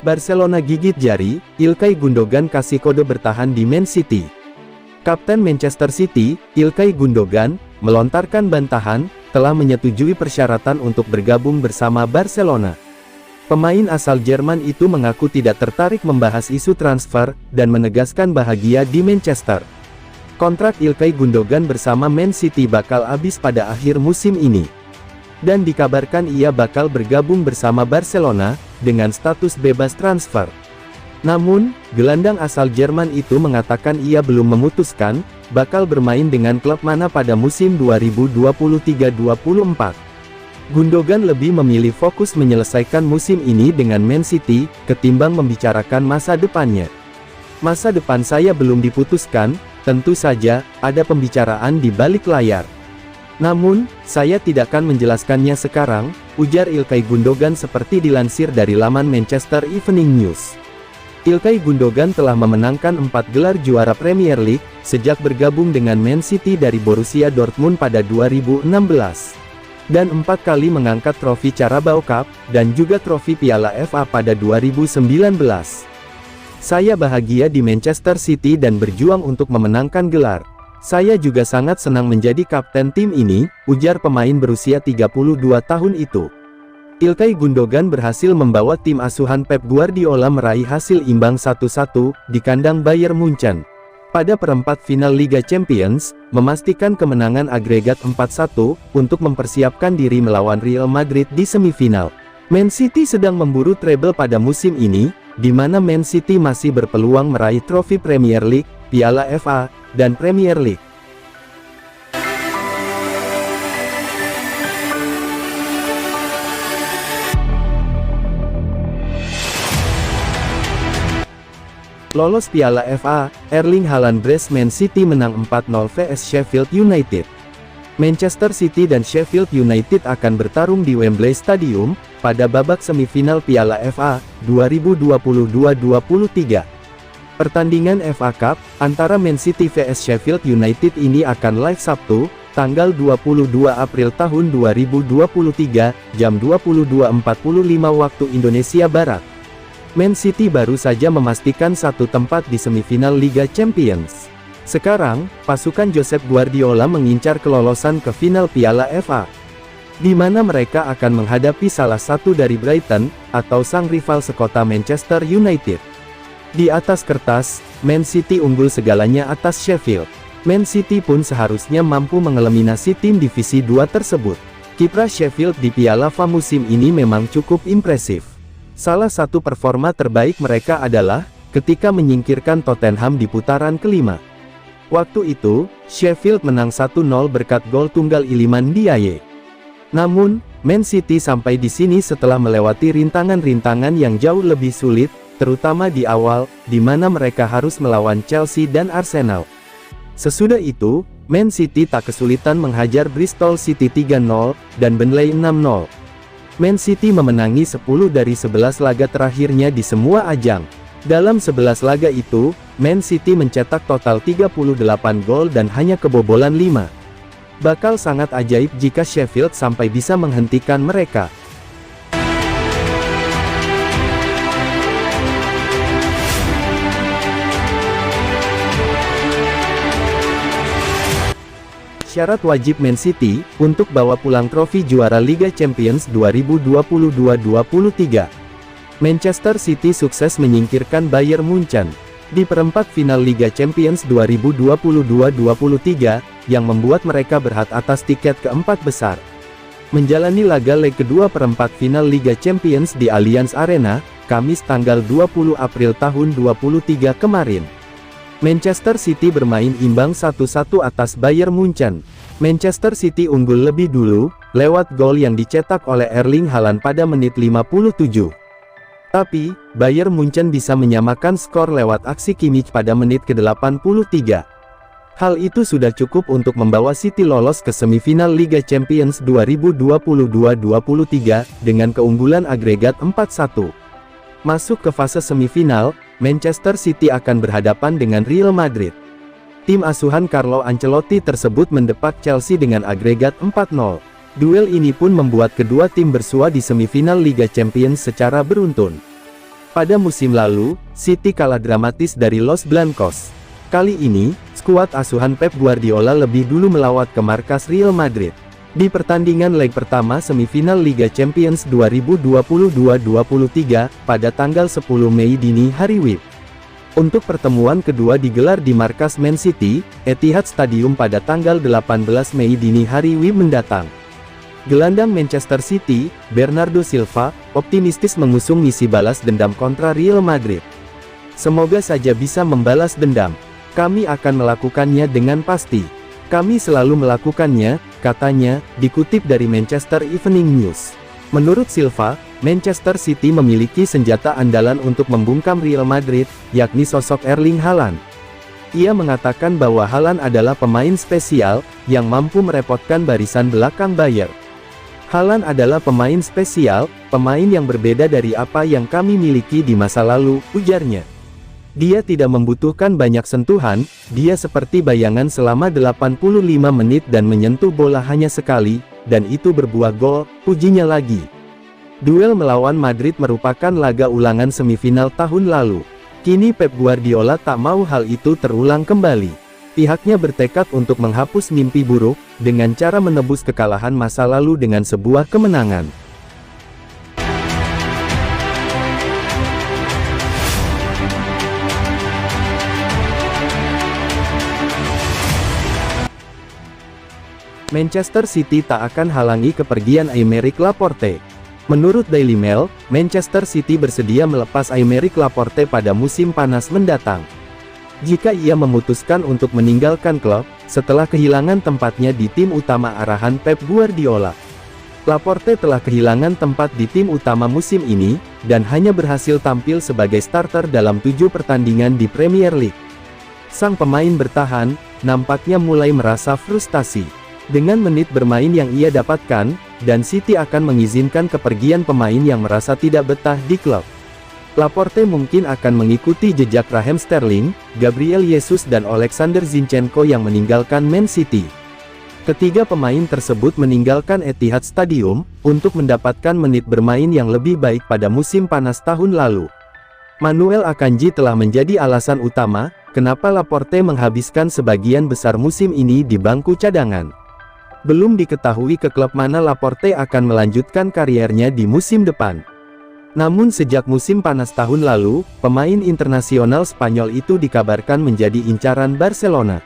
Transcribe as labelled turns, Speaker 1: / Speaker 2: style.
Speaker 1: Barcelona gigit jari, Ilkay Gundogan kasih kode bertahan di Man City. Kapten Manchester City, Ilkay Gundogan, melontarkan bantahan, telah menyetujui persyaratan untuk bergabung bersama Barcelona. Pemain asal Jerman itu mengaku tidak tertarik membahas isu transfer, dan menegaskan bahagia di Manchester. Kontrak Ilkay Gundogan bersama Man City bakal habis pada akhir musim ini. Dan dikabarkan ia bakal bergabung bersama Barcelona, dengan status bebas transfer. Namun, gelandang asal Jerman itu mengatakan ia belum memutuskan, bakal bermain dengan klub mana pada musim 2023-24. Gundogan lebih memilih fokus menyelesaikan musim ini dengan Man City, ketimbang membicarakan masa depannya. Masa depan saya belum diputuskan, tentu saja, ada pembicaraan di balik layar. Namun, saya tidak akan menjelaskannya sekarang, ujar Ilkay Gundogan seperti dilansir dari laman Manchester Evening News. Ilkay Gundogan telah memenangkan 4 gelar juara Premier League, sejak bergabung dengan Man City dari Borussia Dortmund pada 2016. Dan 4 kali mengangkat trofi Carabao Cup, dan juga trofi Piala FA pada 2019. Saya bahagia di Manchester City dan berjuang untuk memenangkan gelar. Saya juga sangat senang menjadi kapten tim ini, ujar pemain berusia 32 tahun itu. Ilkay Gundogan berhasil membawa tim asuhan Pep Guardiola meraih hasil imbang 1-1, di kandang Bayern Munchen. Pada perempat final Liga Champions, memastikan kemenangan agregat 4-1, untuk mempersiapkan diri melawan Real Madrid di semifinal. Man City sedang memburu treble pada musim ini, di mana Man City masih berpeluang meraih trofi Premier League, Piala FA, dan Premier League. Lolos Piala FA, Erling Haaland brace Man City menang 4-0 vs Sheffield United. Manchester City dan Sheffield United akan bertarung di Wembley Stadium, pada babak semifinal Piala FA, 2022-23. Pertandingan FA Cup, antara Man City vs Sheffield United ini akan live Sabtu, tanggal 22 April tahun 2023, jam 22.45 waktu Indonesia Barat. Man City baru saja memastikan satu tempat di semifinal Liga Champions. Sekarang, pasukan Josep Guardiola mengincar kelolosan ke final Piala FA, di mana mereka akan menghadapi salah satu dari Brighton, atau sang rival sekota Manchester United. Di atas kertas, Man City unggul segalanya atas Sheffield. Man City pun seharusnya mampu mengeliminasi tim divisi 2 tersebut. Kiprah Sheffield di Piala FA musim ini memang cukup impresif. Salah satu performa terbaik mereka adalah, ketika menyingkirkan Tottenham di putaran kelima. Waktu itu, Sheffield menang 1-0 berkat gol tunggal Iliman Ndiaye. Namun, Man City sampai di sini setelah melewati rintangan-rintangan yang jauh lebih sulit, terutama di awal, di mana mereka harus melawan Chelsea dan Arsenal. Sesudah itu, Man City tak kesulitan menghajar Bristol City 3-0, dan Burnley 6-0. Man City memenangi 10 dari 11 laga terakhirnya di semua ajang. Dalam 11 laga itu, Man City mencetak total 38 gol dan hanya kebobolan 5. Bakal sangat ajaib jika Sheffield sampai bisa menghentikan mereka. Syarat wajib Man City, untuk bawa pulang trofi juara Liga Champions 2022-23. Manchester City sukses menyingkirkan Bayern Munchen di perempat final Liga Champions 2022-23, yang membuat mereka berhak atas tiket keempat besar. Menjalani laga leg kedua perempat final Liga Champions di Allianz Arena, Kamis tanggal 20 April tahun 2023 kemarin. Manchester City bermain imbang 1-1 atas Bayern Munchen. Manchester City unggul lebih dulu, lewat gol yang dicetak oleh Erling Haaland pada menit 57. Tapi, Bayern Munchen bisa menyamakan skor lewat aksi Kimmich pada menit ke-83. Hal itu sudah cukup untuk membawa City lolos ke semifinal Liga Champions 2022-23, dengan keunggulan agregat 4-1. Masuk ke fase semifinal, Manchester City akan berhadapan dengan Real Madrid. Tim asuhan Carlo Ancelotti tersebut mendepak Chelsea dengan agregat 4-0. Duel ini pun membuat kedua tim bersua di semifinal Liga Champions secara beruntun. Pada musim lalu, City kalah dramatis dari Los Blancos. Kali ini, skuad asuhan Pep Guardiola lebih dulu melawat ke markas Real Madrid. Di pertandingan leg pertama semifinal Liga Champions 2022-23, pada tanggal 10 Mei dini hari WIB. Untuk pertemuan kedua digelar di markas Man City, Etihad Stadium pada tanggal 18 Mei dini hari WIB mendatang. Gelandang Manchester City, Bernardo Silva, optimistis mengusung misi balas dendam kontra Real Madrid. "Semoga saja bisa membalas dendam. Kami akan melakukannya dengan pasti. Kami selalu melakukannya," katanya, dikutip dari Manchester Evening News. Menurut Silva, Manchester City memiliki senjata andalan untuk membungkam Real Madrid, yakni sosok Erling Haaland. Ia mengatakan bahwa Haaland adalah pemain spesial, yang mampu merepotkan barisan belakang Bayer. "Haaland adalah pemain spesial, pemain yang berbeda dari apa yang kami miliki di masa lalu," ujarnya. "Dia tidak membutuhkan banyak sentuhan, dia seperti bayangan selama 85 menit dan menyentuh bola hanya sekali, dan itu berbuah gol," pujinya lagi. Duel melawan Madrid merupakan laga ulangan semifinal tahun lalu. Kini Pep Guardiola tak mau hal itu terulang kembali. Pihaknya bertekad untuk menghapus mimpi buruk, dengan cara menebus kekalahan masa lalu dengan sebuah kemenangan. Manchester City tak akan halangi kepergian Aymeric Laporte. Menurut Daily Mail, Manchester City bersedia melepas Aymeric Laporte pada musim panas mendatang. Jika ia memutuskan untuk meninggalkan klub, setelah kehilangan tempatnya di tim utama arahan Pep Guardiola. Laporte telah kehilangan tempat di tim utama musim ini, dan hanya berhasil tampil sebagai starter dalam 7 pertandingan di Premier League. Sang pemain bertahan, nampaknya mulai merasa frustasi dengan menit bermain yang ia dapatkan, dan City akan mengizinkan kepergian pemain yang merasa tidak betah di klub. Laporte mungkin akan mengikuti jejak Raheem Sterling, Gabriel Jesus dan Alexander Zinchenko yang meninggalkan Man City. Ketiga pemain tersebut meninggalkan Etihad Stadium, untuk mendapatkan menit bermain yang lebih baik pada musim panas tahun lalu. Manuel Akanji telah menjadi alasan utama, kenapa Laporte menghabiskan sebagian besar musim ini di bangku cadangan. Belum diketahui ke klub mana Laporte akan melanjutkan kariernya di musim depan. Namun sejak musim panas tahun lalu, pemain internasional Spanyol itu dikabarkan menjadi incaran Barcelona.